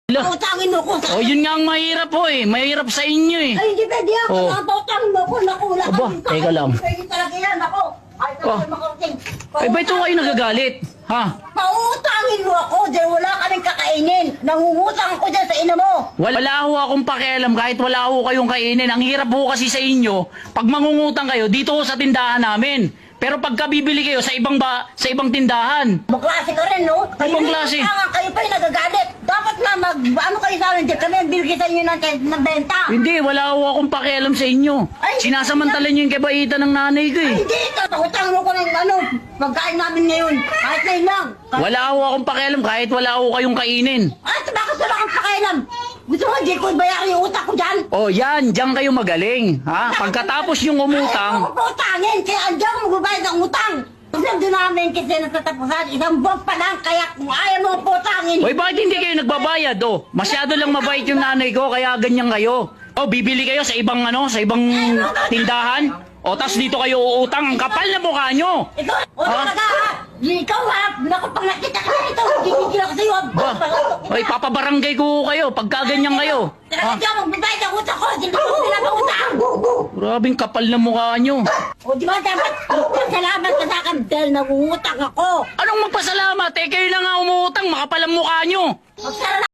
Utangin mo ko sa... Oh, yun nga ang mahirap po eh. Mahirap sa inyo eh. Ay, hindi pwede ako. Oh. Utangin mo ko. Naku, wala Aba, kang utang. teka lang. Pwede talaga yan. Ako. Ay, Oh. makarating. Eh, ba ito kayo nagagalit? Ha? Pautangin mo ako dahil wala ka rin kakainin. Nangungutang ako dyan sa ina mo. Wala ho akong pakialam kahit wala ho kayong kainin. Ang hirap ho kasi sa inyo, pag mangungutang kayo, dito ho sa tindahan namin. Pero pagka bibili kayo sa ibang tindahan, Maklase ka rin, no? Ibang klase. Kayo pa yung nagagalit. Dapat na ano kayo sa amin. Di kami ang bilgi sa inyo ng benta. hindi, wala ho akong pakialam sa inyo. Ay, Sinasamantala nyo yung kabaitan ng nanay ko eh. Ay, hindi. Utang mo ko ng pagkain namin ngayon. Kahit na lang. Wala ho akong pakialam kahit wala ho kayong kainin. Ay, bakit wala kang pakialam? Gusto mo, di ko bayaran yung utak ko dyan. Oh, yan, diyan kayo magaling. Ha? Pagkatapos yung umutang, Ay, ako utangin. Kaya andyan ako magbabayad ng utang. Kasi doon namin kasi natatapusan. Isang buwan pa lang. Kaya kung ayaw mo putangin. Hoy, bakit hindi kayo nagbabayad? Oh, masyado lang mabait yung nanay ko, kaya ganyan kayo. Oh, bibili kayo sa ibang sa ibang tindahan. O, tas dito kayo uutang. Ang kapal na mukha nyo. Ikaw, talaga ha. Ikaw ha. Naku, pag nakita ka na ito, gigigil ako sa'yo. Ba, hoy, papabarangay ko kayo pagka ganyan kayo. Talaga dyan, magbabayad ng utang ko. Hindi ko pinapangutang. Grabing kapal na mukha nyo. O di ba dapat salamat ka sa akin dahil nangungutang ako. Anong magpasalamat? Eh, kayo na nga umuutang, makapal ang mukha nyo. Magsalamat